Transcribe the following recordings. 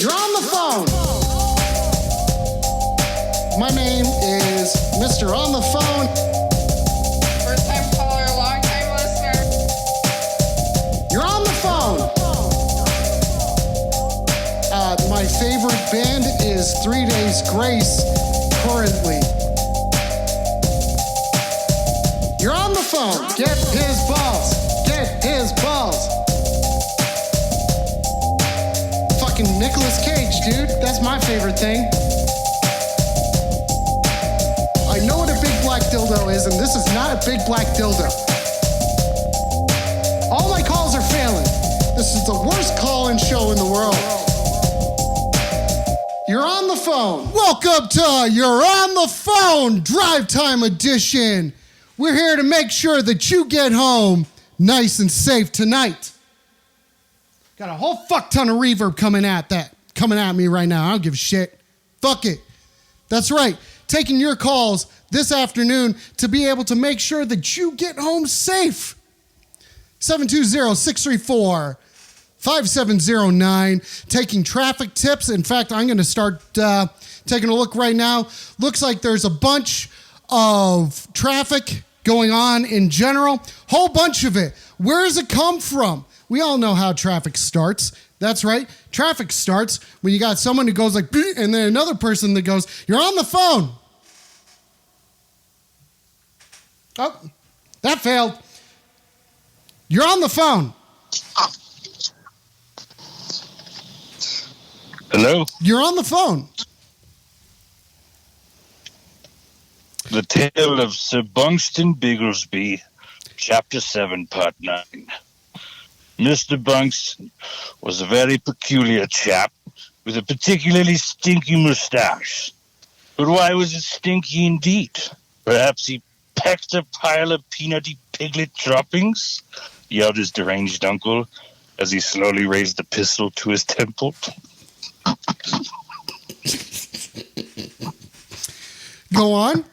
You're on the phone. My name is Mr. On the Phone. First time caller, long time listener. You're on the phone. My favorite band is 3 Days Grace currently. You're on the phone. Get his balls. Get his balls. Fucking Nicolas Cage, dude. That's my favorite thing. I know what a big black dildo is, and this is not a big black dildo. All my calls are failing. This is the worst call-in show in the world. You're on the phone. Welcome to You're on the Phone, Drive Time Edition. We're here to make sure that you get home nice and safe tonight. Got a whole fuck ton of reverb coming at me right now. I don't give a shit. Fuck it. That's right. Taking your calls this afternoon to be able to make sure that you get home safe. 720-634-5709. Taking traffic tips. In fact, I'm going to start taking a look right now. Looks like there's a bunch of traffic going on in general. Whole bunch of it. Where does it come from? We all know how traffic starts. That's right. Traffic starts when you got someone who goes like, and then another person that goes, you're on the phone. Oh, that failed. You're on the phone. Hello? You're on the phone. The Tale of Sir Bungston Bigglesby, Chapter 7, Part 9. Mr. Bungston was a very peculiar chap with a particularly stinky mustache. But why was it stinky indeed? Perhaps he pecked a pile of peanutty piglet droppings? Yelled his deranged uncle as he slowly raised the pistol to his temple. Go on.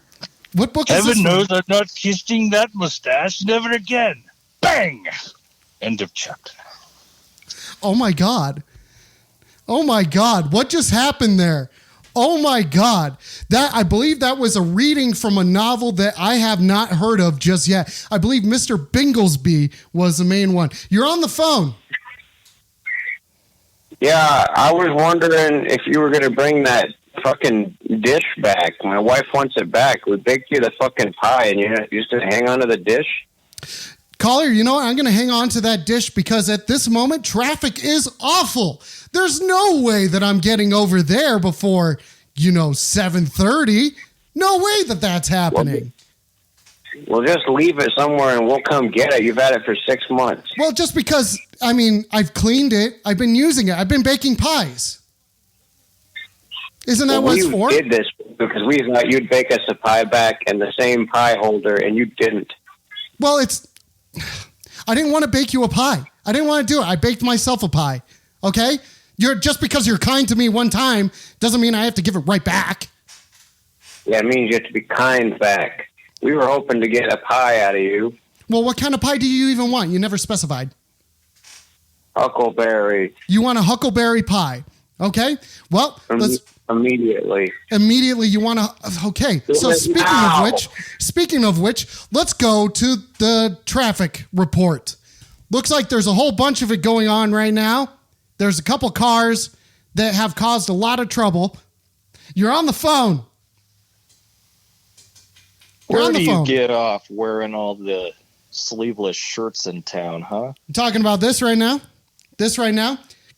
What book is this? Heaven knows I'm not kissing that mustache never again. Bang! End of chapter. Oh my God. Oh my God. What just happened there? Oh my God. I believe that was a reading from a novel that I have not heard of just yet. I believe Mr. Binglesby was the main one. You're on the phone. Yeah, I was wondering if you were going to bring that fucking dish back. My wife wants it back. We baked you the fucking pie, and you're just going to hang on to the dish? Caller, you know what? I'm going to hang on to that dish because at this moment, traffic is awful. There's no way that I'm getting over there before, 7:30. No way that that's happening. Well, just leave it somewhere and we'll come get it. You've had it for 6 months. Well, just because, I've cleaned it. I've been using it. I've been baking pies. Isn't that what it's for? We did this because we thought you'd bake us a pie back and the same pie holder, and you didn't. Well, I didn't want to bake you a pie. I didn't want to do it. I baked myself a pie. Okay? Just because you're kind to me one time doesn't mean I have to give it right back. Yeah, it means you have to be kind back. We were hoping to get a pie out of you. Well, what kind of pie do you even want? You never specified. Huckleberry. You want a huckleberry pie. Okay? Well, let's... Immediately you want to... Okay. So speaking of which, let's go to the traffic report. Looks like there's a whole bunch of it going on right now. There's a couple cars that have caused a lot of trouble. You're on the phone. Where do you get off wearing all the sleeveless shirts in town, huh? I'm talking about this right now.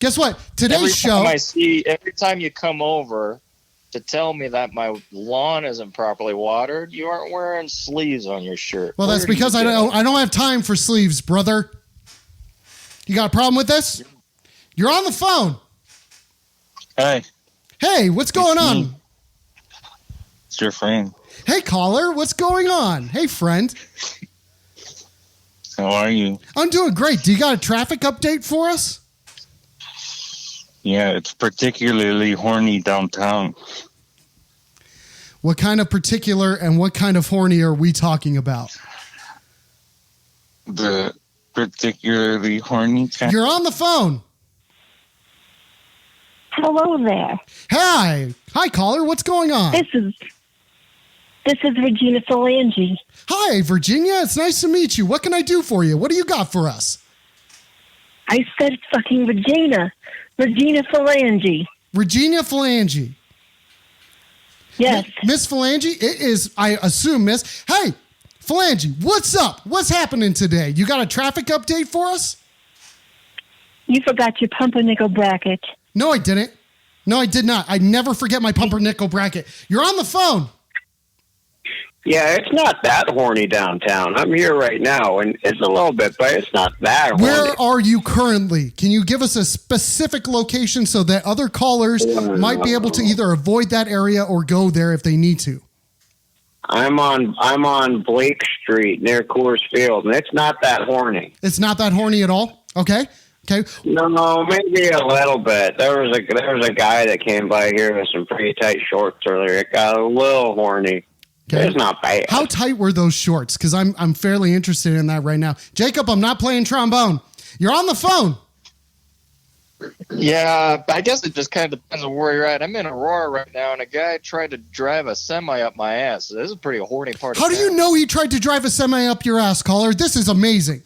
Guess what? Today's show. Every time you come over to tell me that my lawn isn't properly watered, you aren't wearing sleeves on your shirt. Well, that's because I don't have time for sleeves, brother. You got a problem with this? You're on the phone. Hey, what's going on? It's your friend. Hey, caller, what's going on? Hey, friend. How are you? I'm doing great. Do you got a traffic update for us? Yeah, it's particularly horny downtown. What kind of particular and what kind of horny are we talking about? The particularly horny kind. You're on the phone. Hello there. Hi, caller. What's going on? This is Regina Phalange. Hi, Virginia. It's nice to meet you. What can I do for you? What do you got for us? I said fucking Regina. Regina Phalange. Regina Phalange. Yes. Miss Phalange, it is, I assume, Miss. Hey, Phalange, what's up? What's happening today? You got a traffic update for us? You forgot your pumpernickel bracket. No, I didn't. No, I did not. I never forget my pumpernickel bracket. You're on the phone. Yeah, it's not that horny downtown. I'm here right now, and it's a little bit, but it's not that horny. Where are you currently? Can you give us a specific location so that other callers might be able to either avoid that area or go there if they need to? I'm on Blake Street near Coors Field, and it's not that horny. It's not that horny at all? Okay. No, maybe a little bit. There was a guy that came by here with some pretty tight shorts earlier. It got a little horny. Okay. It's not bad. How tight were those shorts? Because I'm fairly interested in that right now. Jacob, I'm not playing trombone. You're on the phone. Yeah, I guess it just kind of depends on where you're at. I'm in Aurora right now, and a guy tried to drive a semi up my ass. This is a pretty horny part How of do you know he tried to drive a semi up your ass, caller? This is amazing.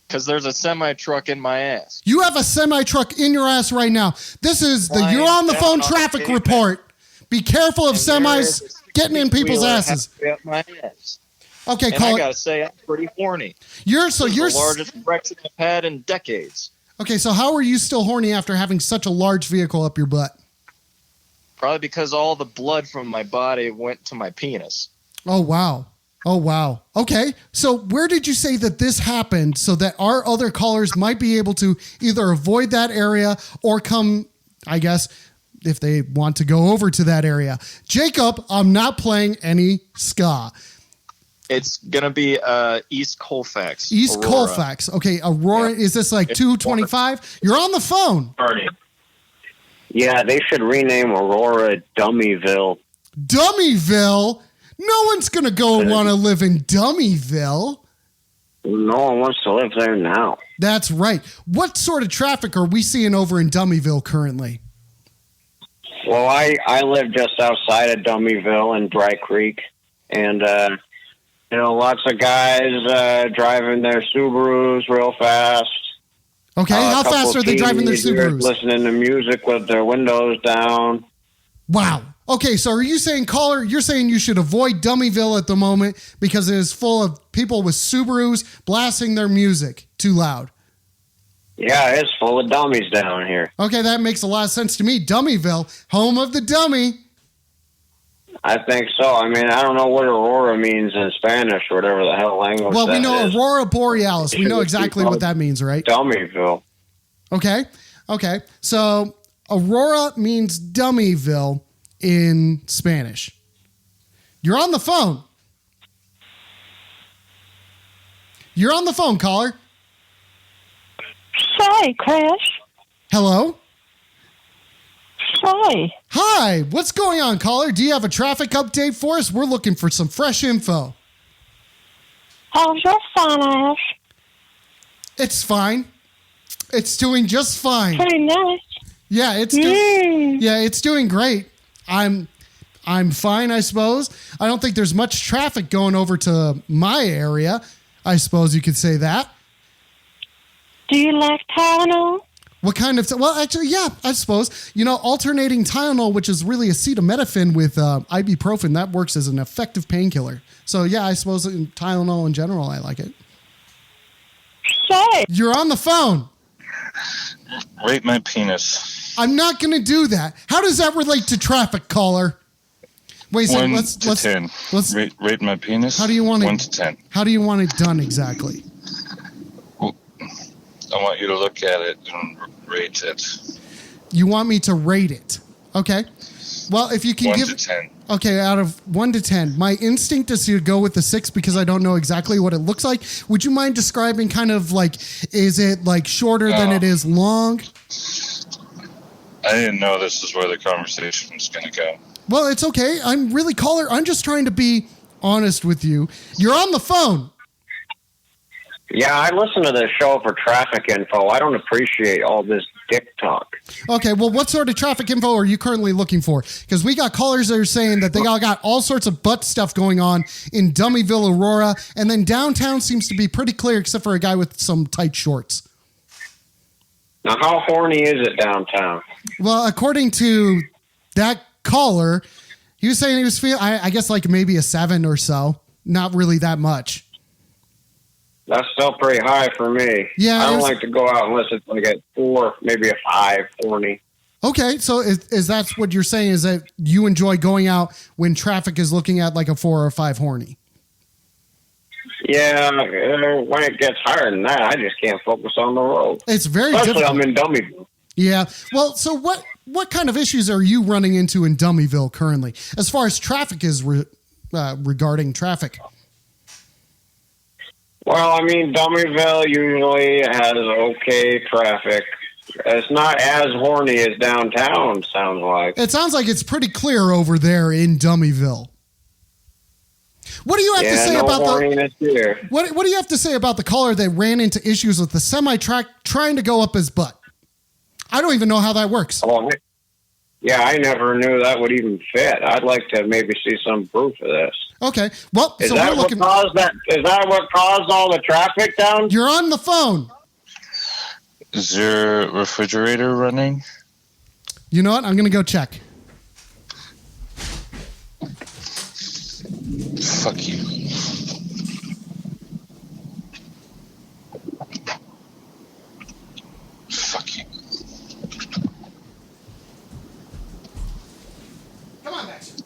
Because there's a semi truck in my ass. You have a semi truck in your ass right now. This is the Flying You're on the down phone on the traffic pavement. report. Be careful of And there semis is a getting in people's three-wheeler asses. halfway up my ass. Okay, And I caller. gotta say, I'm pretty horny. You're This is the largest Brexit I've had in decades. okay. So how are you still horny after having such a large vehicle up your butt? Probably because all the blood from my body went to my penis. Oh wow. Okay. So where did you say that this happened so that our other callers might be able to either avoid that area or come, I guess, if they want to go over to that area? Jacob, I'm not playing any ska. It's gonna be East Colfax. East Aurora. Colfax. Okay, Aurora, Yeah. is this like It's 225? You're on the phone. Yeah, they should rename Aurora Dummyville. Dummyville? No one's going to go want to live in Dummyville. No one wants to live there now. That's right. What sort of traffic are we seeing over in Dummyville currently? Well, I live just outside of Dummyville in Dry Creek, and lots of guys driving their Subarus real fast. Okay, A how couple fast are they driving their teenagers Subarus? Listening to music with their windows down. Wow. Okay, so are you saying, caller, you're saying you should avoid Dummyville at the moment because it is full of people with Subarus blasting their music too loud? Yeah, it's full of dummies down here. Okay, that makes a lot of sense to me. Dummyville, home of the dummy. I think so. I mean, I don't know what Aurora means in Spanish or whatever the hell language Well, we that know is. Aurora Borealis. We know Should exactly be what that means, right? Dummyville. Okay. So Aurora means Dummyville in Spanish. You're on the phone. You're on the phone, caller. Hi, Crash. Hello? Hi. Hi. What's going on, caller? Do you have a traffic update for us? We're looking for some fresh info. How's your fun ass? It's fine. It's doing just fine. Pretty nice. Yeah, it's it's doing great. I'm fine, I suppose. I don't think there's much traffic going over to my area. I suppose you could say that. Do you like Tylenol? What kind of... Well, actually, yeah, I suppose. Alternating Tylenol, which is really acetaminophen with ibuprofen, that works as an effective painkiller. So, yeah, I suppose in Tylenol in general, I like it. Say. You're on the phone. Rate my penis. I'm not going to do that. How does that relate to traffic, caller? Wait a second. 1 to 10. Let's, Rate my penis. how do you want it? 1 to 10. How do you want it done exactly? I want you to look at it and rate it. You want me to rate it? Okay. Well, if you can 1 give... to 10. Okay, out of 1 to 10, my instinct is to go with the 6 because I don't know exactly what it looks like. Would you mind describing kind of like, is it like shorter than it is long? I didn't know this is where the conversation was going to go. Well, it's okay. I'm really caller. I'm just trying to be honest with you. You're on the phone. Yeah, I listen to this show for traffic info. I don't appreciate all this TikTok. Okay, well, what sort of traffic info are you currently looking for? Because we got callers that are saying that they all got all sorts of butt stuff going on in Dummyville, Aurora, and then downtown seems to be pretty clear except for a guy with some tight shorts. Now, how horny is it downtown? Well, according to that caller, he was saying he was feeling, I guess, like maybe a 7 or so. Not really that much. That's still pretty high for me. Yeah, I don't like to go out unless it's like at 4, maybe a 5 horny. Okay, so is that what you're saying, is that you enjoy going out when traffic is looking at like a 4 or 5 horny? Yeah, when it gets higher than that, I just can't focus on the road. It's very Especially difficult. I'm in Dummyville. Yeah. Well, so what kind of issues are you running into in Dummyville currently, as far as traffic is regarding traffic? Well, I mean, Dummyville usually has okay traffic. It's not as horny as downtown, sounds like. It sounds like it's pretty clear over there in Dummyville. What do you have to say about horniness here. What do you have to say about the caller that ran into issues with the semi-truck trying to go up his butt? I don't even know how that works. Oh, yeah, I never knew that would even fit. I'd like to maybe see some proof of this. Okay. Well, Is so that we're what looking. caused that? Is that what caused all the traffic down? You're on the phone. Is your refrigerator running? You know what? I'm going to go check. Fuck you. Fuck you. Come on, Max.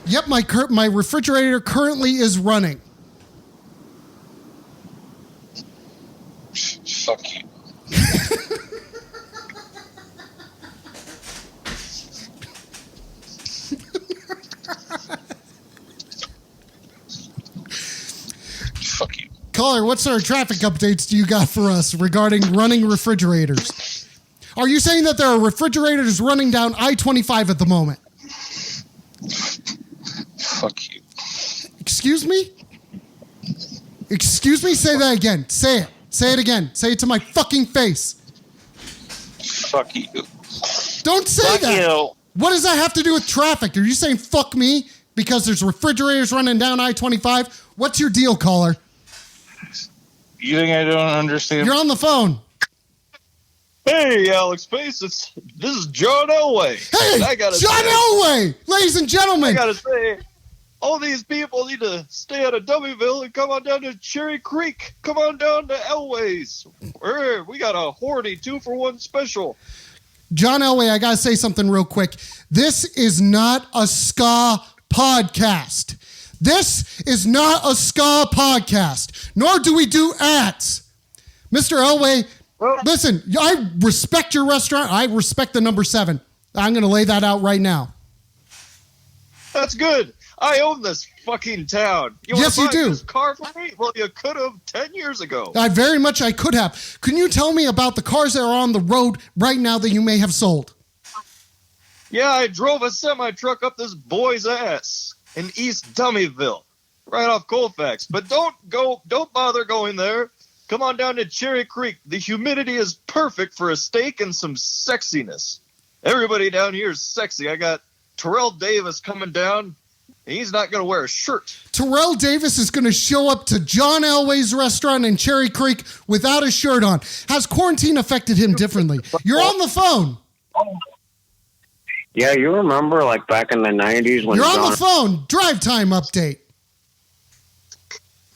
Yep, my refrigerator currently is running. Fuck you. Fuck you. Caller, what sort of traffic updates do you got for us regarding running refrigerators? Are you saying that there are refrigerators running down I-25 at the moment? Fuck you. Excuse me? Excuse me? Say that again. Say it. Say it again. Say it to my fucking face. Fuck you. Don't say Fuck that. you. What does that have to do with traffic? Are you saying fuck me because there's refrigerators running down I-25? What's your deal, caller? You think I don't understand? You're on the phone. Hey, Alex Pace, this is John Elway. Hey, I gotta John say, Elway! Ladies and I gentlemen. gotta say, all these people need to stay out of Dummyville and come on down to Cherry Creek. Come on down to Elway's. We got a horny 2-for-1 special. John Elway, I got to say something real quick. This is not a ska podcast. This is not a ska podcast, nor do we do ads. Mr. Elway, listen, I respect your restaurant. I respect the number 7. I'm going to lay that out right now. That's good. I own this fucking town. Yes, you do. This car for me? Well, you could have 10 years ago. I could have. Can you tell me about the cars that are on the road right now that you may have sold? Yeah, I drove a semi-truck up this boy's ass in East Dummyville, right off Colfax. But don't bother going there. Come on down to Cherry Creek. The humidity is perfect for a steak and some sexiness. Everybody down here is sexy. I got Terrell Davis coming down. He's not going to wear a shirt. Terrell Davis is going to show up to John Elway's restaurant in Cherry Creek without a shirt on. Has quarantine affected him differently? You're on the phone. Yeah, you remember like back in the 90s when You're on the phone. Drive time update.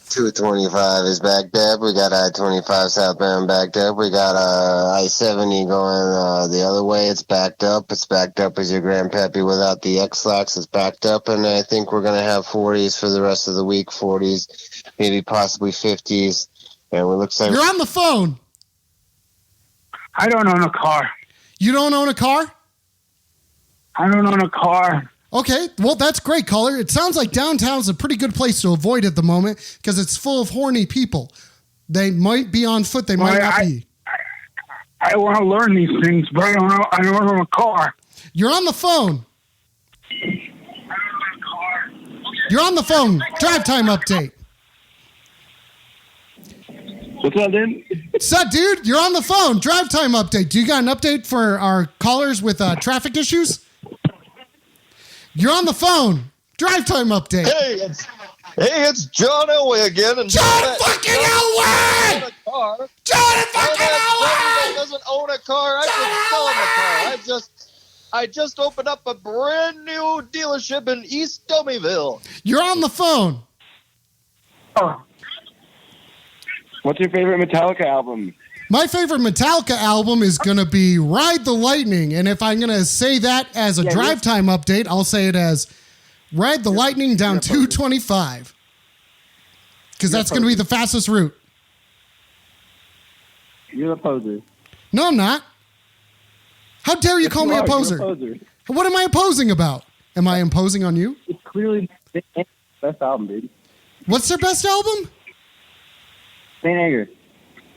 225 is backed up. We got I-25 southbound backed up. We got I-70 going the other way. It's backed up. It's backed up as your grandpappy without the X-Lax. It's backed up, and I think we're going to have 40s for the rest of the week. 40s, maybe possibly 50s. And it looks like... You're on the phone. I don't own a car. You don't own a car? I don't own a car. Okay, well, that's great, caller. It sounds like downtown's a pretty good place to avoid at the moment because it's full of horny people. They might be on foot. They might not be. I want to learn these things, but I don't own a car. You're on the phone. You're on the phone. Drive time update. What's up, dude? What's up, dude? You're on the phone. Drive time update. Do you got an update for our callers with traffic issues? You're on the phone. Drive time update. It's John Elway again. And John fucking Elway! John fucking Elway! Doesn't own a car. I could sell him a car. I just opened up a brand new dealership in East Dummyville. You're on the phone. Oh. What's your favorite Metallica album? My favorite Metallica album is going to be Ride the Lightning. And if I'm going to say that as a drive time update, I'll say it as Ride the Lightning down 225. Because that's going to be the fastest route. You're a poser. No, I'm not. How dare you call me a poser? What am I opposing about? Am I imposing on you? It's clearly the best album, dude. What's their best album? Saint Anger.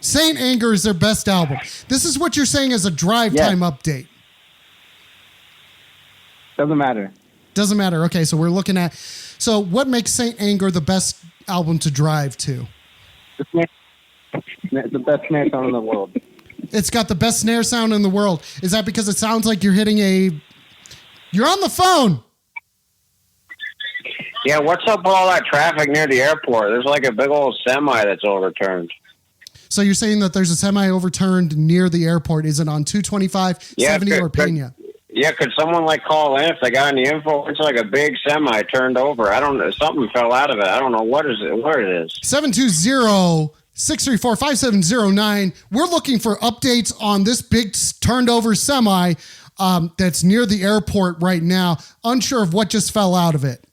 Saint Anger is their best album. This is what you're saying as a drive time update. Doesn't matter. Doesn't matter. Okay, so we're looking at... So what makes Saint Anger the best album to drive to? The best snare sound in the world. It's got the best snare sound in the world. Is that because it sounds like you're hitting a... You're on the phone. Yeah, what's up with all that traffic near the airport? There's like a big old semi that's overturned. So you're saying that there's a semi overturned near the airport. Is it on 225, 70, or Pena? Yeah, could someone like call in if they got any info? It's like a big semi turned over. I don't know. Something fell out of it. I don't know where it is. 720-634-5709. We're looking for updates on this big turned over semi that's near the airport right now. Unsure of what just fell out of it.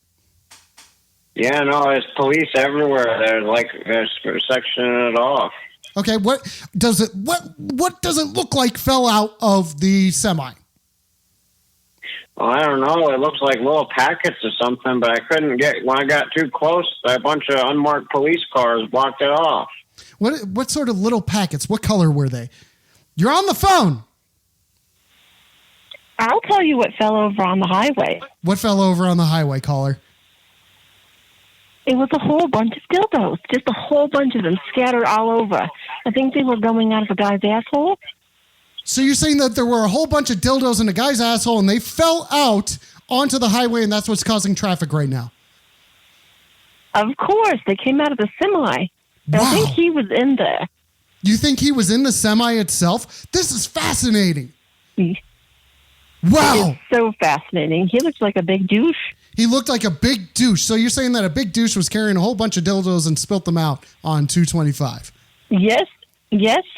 Yeah, no, there's police everywhere. They're sectioning it off. Okay, what does it look like fell out of the semi? Well, I don't know. It looks like little packets or something, but I couldn't get... When I got too close, a bunch of unmarked police cars blocked it off. What sort of little packets? What color were they? You're on the phone. I'll tell you what fell over on the highway. What fell over on the highway, caller? It was a whole bunch of dildos, just a whole bunch of them scattered all over. I think they were going out of a guy's asshole. So you're saying that there were a whole bunch of dildos in a guy's asshole and they fell out onto the highway and that's what's causing traffic right now? Of course, they came out of the semi. Wow. I think he was in there. You think he was in the semi itself? This is fascinating. Wow. It's so fascinating. He looks like a big douche. He looked like a big douche. So you're saying that a big douche was carrying a whole bunch of dildos and spilt them out on 225? Yes,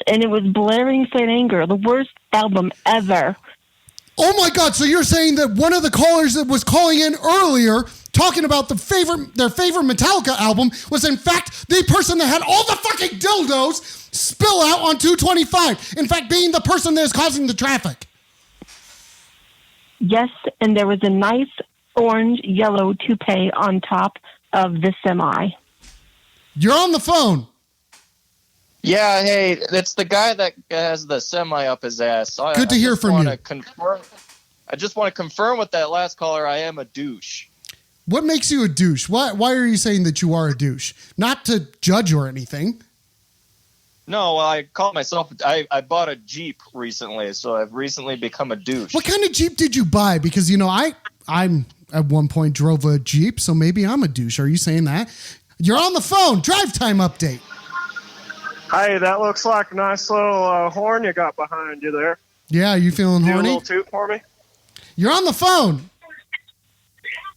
and it was blaring Saint Anger, the worst album ever. Oh my God! So you're saying that one of the callers that was calling in earlier, talking about their favorite Metallica album, was in fact the person that had all the fucking dildos spill out on 225. In fact, being the person that is causing the traffic. Yes, and there was a nice orange-yellow toupee on top of the semi. You're on the phone. Yeah, hey, it's the guy that has the semi up his ass. Good to hear from you. I just want to confirm with that last caller, I am a douche. What makes you a douche? Why are you saying that you are a douche? Not to judge or anything. No, I call myself, I bought a Jeep recently, so I've recently become a douche. What kind of Jeep did you buy? Because, I'm at one point drove a Jeep, so maybe I'm a douche. Are you saying that? You're on the phone. Drive time update. Hey, that looks like a nice little horn you got behind you there. Yeah, you feeling Do horny? a little toot for me? You're on the phone.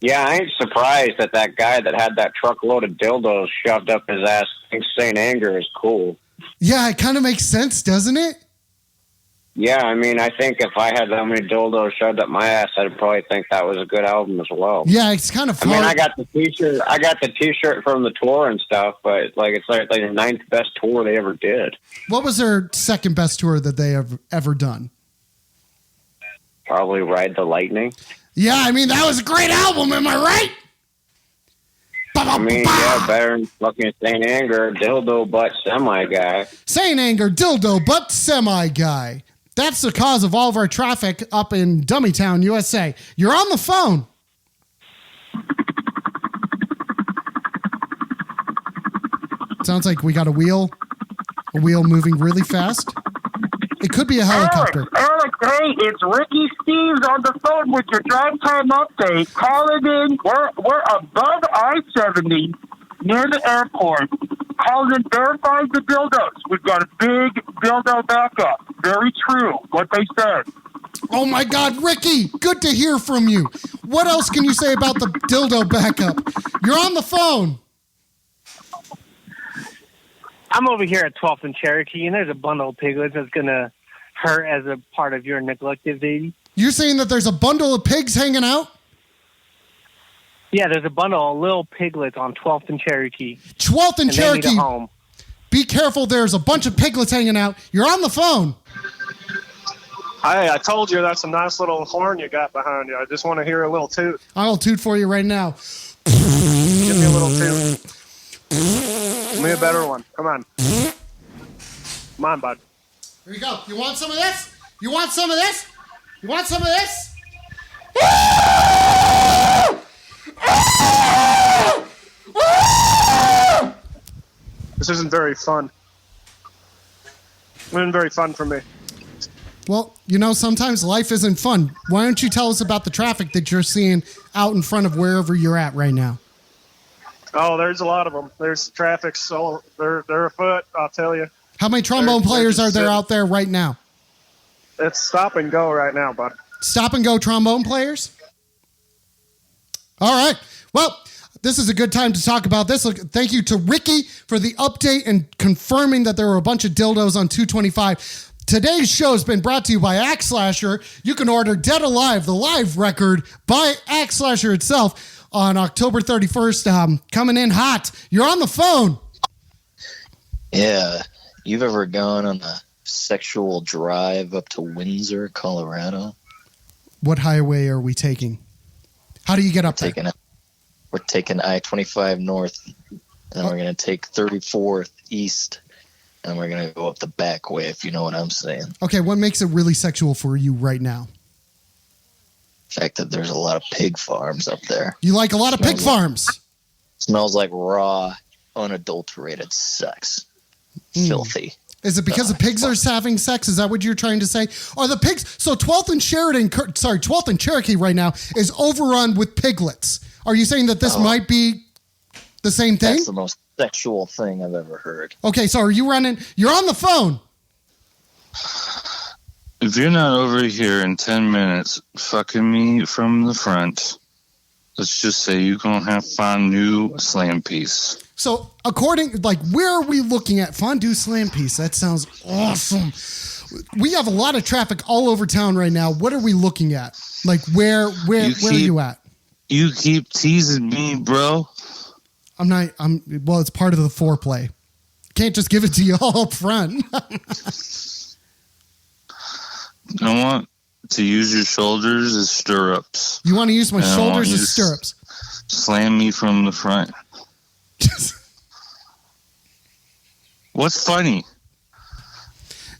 Yeah, I ain't surprised that guy that had that truckload of dildos shoved up his ass thinks Saint Anger is cool. Yeah, it kind of makes sense, doesn't it? Yeah, I mean, I think if I had that many dildos shoved up my ass, I'd probably think that was a good album as well. Yeah, it's kind of fun. I mean, I got the T-shirt from the tour and stuff, but it's like the ninth best tour they ever did. What was their second best tour that they have ever done? Probably Ride the Lightning. Yeah, I mean, that was a great album, am I right? I mean, yeah, better than fucking Saint Anger, dildo butt semi guy. Saint Anger, dildo butt semi guy. That's the cause of all of our traffic up in Dummytown, USA. You're on the phone. Sounds like we got a wheel A wheel moving really fast? It could be a helicopter. Alex, hey, it's Ricky Steves on the phone with your drive time update. Calling in. We're above I-70 near the airport. Calling in, verifying the dildos. We've got a big dildo backup. Very true, what they said. Oh my God, Ricky, good to hear from you. What else can you say about the dildo backup? You're on the phone. I'm over here at 12th and Cherokee, and there's a bundle of piglets that's going to hurt as a part of your neglected baby. You're saying that there's a bundle of pigs hanging out? Yeah, there's a bundle of little piglets on 12th and Cherokee. 12th and Cherokee. They need a home. Be careful, there's a bunch of piglets hanging out. You're on the phone. Hey, I told you that's a nice little horn you got behind you. I just want to hear a little toot. I'll toot for you right now. Give me a little toot. Give me a better one. Come on. Come on, bud. Here you go. You want some of this? You want some of this? You want some of this? This isn't very fun. It's been very fun for me. Well, you know, sometimes life isn't fun. Why don't you tell us about the traffic that you're seeing out in front of wherever you're at right now? Oh, there's a lot of them. There's traffic, so they're afoot, I'll tell you. How many trombone players are there out there right now? It's stop and go right now, bud. Stop and go trombone players? All right. Well, this is a good time to talk about this. Look, thank you to Ricky for the update and confirming that there were a bunch of dildos on 225. Today's show has been brought to you by Axe Slasher. You can order Dead Alive, the live record by Axe Slasher itself on October 31st. Coming in hot. You're on the phone. Yeah. You've ever gone on a sexual drive up to Windsor, Colorado? What highway are we taking? How do you get up there? We're taking I-25 north, and we're going to take 34th east, and we're going to go up the back way, if you know what I'm saying. Okay, what makes it really sexual for you right now? The fact that there's a lot of pig farms up there. You like a lot of pig farms? Smells like raw, unadulterated sex. Filthy. Is it because the pigs are having sex? Is that what you're trying to say? Are the pigs... So 12th and Cherokee right now is overrun with piglets. Are you saying that this might be the same thing? That's the most sexual thing I've ever heard. Okay, so are you running... You're on the phone. If you're not over here in 10 minutes fucking me from the front, let's just say you're going to have fondue slam piece. So where are we looking at? Fondue slam piece. That sounds awesome. We have a lot of traffic all over town right now. What are we looking at? Like where are you at? You keep teasing me, bro. Well, it's part of the foreplay. Can't just give it to you all up front. I want to use your shoulders as stirrups. You want to use my shoulders as stirrups? Slam me from the front. What's funny?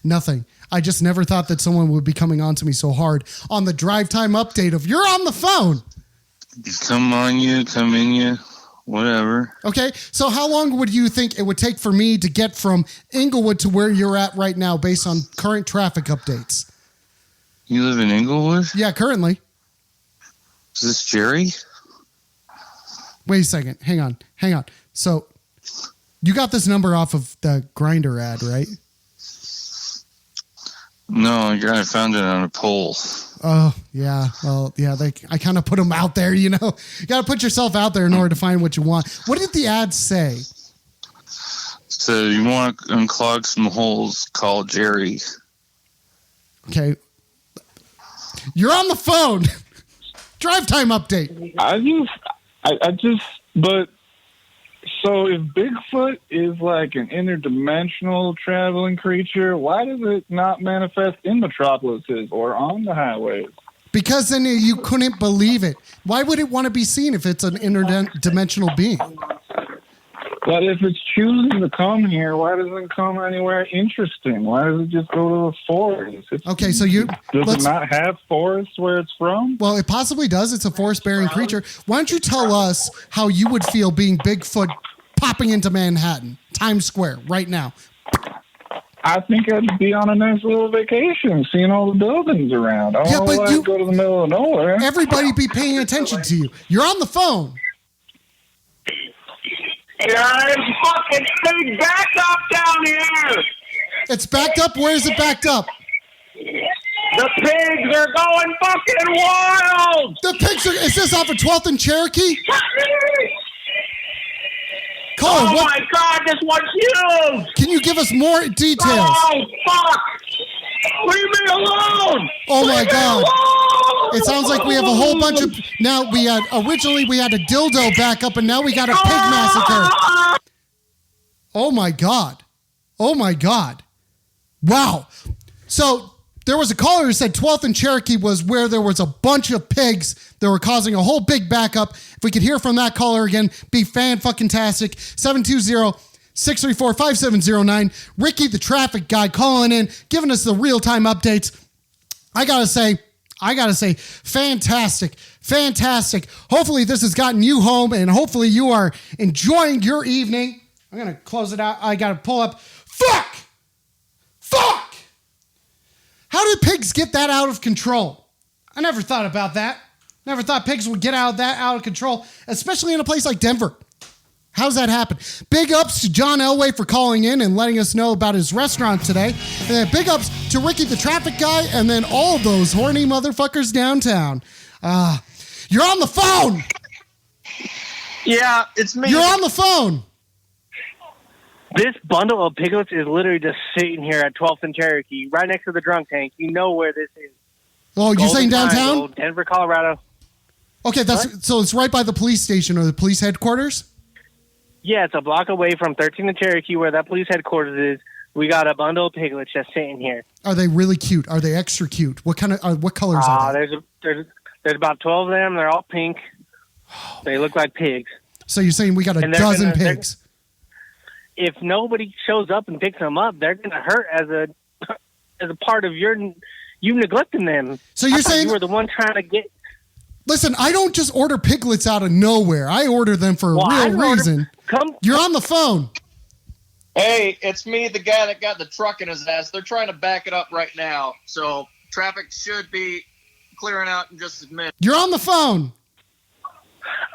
Nothing. I just never thought that someone would be coming on to me so hard on the drive time update of you're on the phone. Come on you, come in you, whatever. Okay, so how long would you think it would take for me to get from Inglewood to where you're at right now based on current traffic updates? You live in Inglewood? Yeah, currently. Is this Jerry? Wait a second. Hang on. So you got this number off of the Grindr ad, right? No, I found it on a poll. Oh, yeah. Well, yeah, I kind of put them out there, you know. You got to put yourself out there in order to find what you want. What did the ad say? So you want to unclog some holes, call Jerry. Okay. You're on the phone. Drive time update. So if Bigfoot is like an interdimensional traveling creature, why does it not manifest in metropolises or on the highways? Because then you couldn't believe it. Why would it want to be seen if it's an interdimensional being? But if it's choosing to come here, why doesn't it come anywhere interesting? Why does it just go to the forest? Okay, so does it not have forests where it's from? Well, it possibly does. It's a forest-bearing creature. Why don't you tell us how you would feel being Bigfoot popping into Manhattan, Times Square, right now? I think I'd be on a nice little vacation, seeing all the buildings around. I Yeah, don't but want you- to go to the middle of nowhere. Everybody be paying attention to you. You're on the phone. There's fucking big backup down here. It's backed up. Where is it backed up? The pigs are going fucking wild. The pigs are. Is this off of 12th and Cherokee? Colin, Oh what? my God, this one's huge. Can you give us more details? Oh fuck! Leave me alone. Oh my Leave me God! alone! It sounds like we have a whole bunch of. Now we had originally we had a dildo backup, and now we got a pig massacre. Oh my God! Oh my God! Wow! So there was a caller who said 12th and Cherokee was where there was a bunch of pigs that were causing a whole big backup. If we could hear from that caller again, be fan-fucking-tastic. 720-634-5709. Ricky, the traffic guy, calling in, giving us the real-time updates. I gotta say, fantastic. Hopefully this has gotten you home, and hopefully you are enjoying your evening. I'm gonna close it out. I gotta pull up. Fuck! How did pigs get that out of control? I never thought about that. Never thought pigs would get out of control, especially in a place like Denver. How's that happen? Big ups to John Elway for calling in and letting us know about his restaurant today. And then big ups to Ricky the traffic guy and then all those horny motherfuckers downtown. You're on the phone. Yeah, it's me. You're on the phone. This bundle of piglets is literally just sitting here at 12th and Cherokee, right next to the drunk tank. You know where this is. Oh, you're saying downtown? Triangle, Denver, Colorado. Okay, so it's right by the police station or the police headquarters? Yeah, it's a block away from 13th and Cherokee where that police headquarters is. We got a bundle of piglets just sitting here. Are they really cute? Are they extra cute? What colors are they? There's about 12 of them. They're all pink. They look like pigs. So you're saying we got a dozen pigs? If nobody shows up and picks them up, they're going to hurt as a part of you neglecting them. So you're saying you were the one trying to get. Listen, I don't just order piglets out of nowhere. I order them for a real reason. You're on the phone. Hey, it's me, the guy that got the truck in his ass. They're trying to back it up right now, so traffic should be clearing out in just a minute. You're on the phone.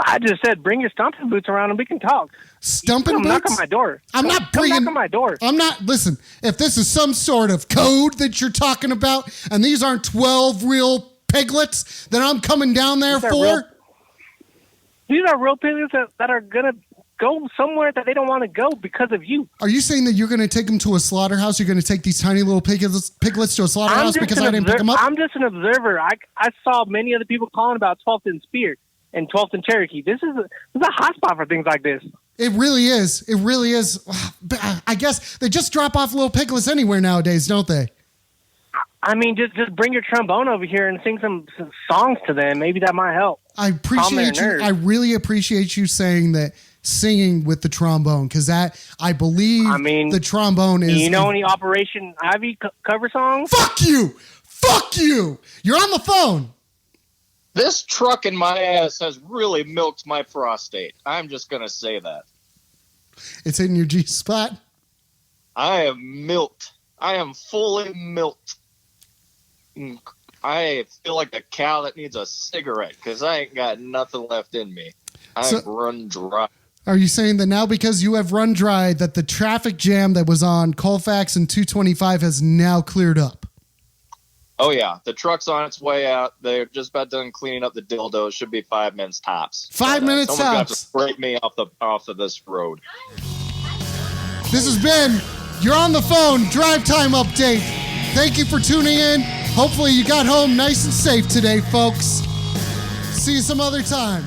I just said, bring your stomping boots around and we can talk. Stomping boots? Knock on my door. I'm not bringing. Knock on my door. I'm not. Listen, if this is some sort of code that you're talking about, and these aren't 12 real piglets that I'm coming down there for. These are real piglets that are gonna go somewhere that they don't want to go because of you. Are you saying that you're going to take them to a slaughterhouse? You're going to take these tiny little piglets to a slaughterhouse because I didn't pick them up? I'm just an observer. I saw many other people calling about 12th and Spear and 12th and Cherokee. This is a hot spot for things like this. It really is. It really is. I guess they just drop off little piglets anywhere nowadays, don't they? I mean, just bring your trombone over here and sing some songs to them. Maybe that might help. I appreciate you. I really appreciate you saying that, singing with the trombone, because that I believe. I mean, the trombone is. You know any Operation Ivy cover songs? Fuck you! Fuck you! You're on the phone. This truck in my ass has really milked my prostate. I'm just gonna say that. It's in your G spot. I am milked. I am fully milked. I feel like a cow that needs a cigarette because I ain't got nothing left in me. I've run dry. Are you saying that now because you have run dry that the traffic jam that was on Colfax and 225 has now cleared up? Oh, yeah. The truck's on its way out. They're just about done cleaning up the dildos. Should be 5 minutes tops. 5 minutes someone's got tops. to break me off of this road. This has been You're on the Phone Drive Time Update. Thank you for tuning in. Hopefully you got home nice and safe today, folks. See you some other time.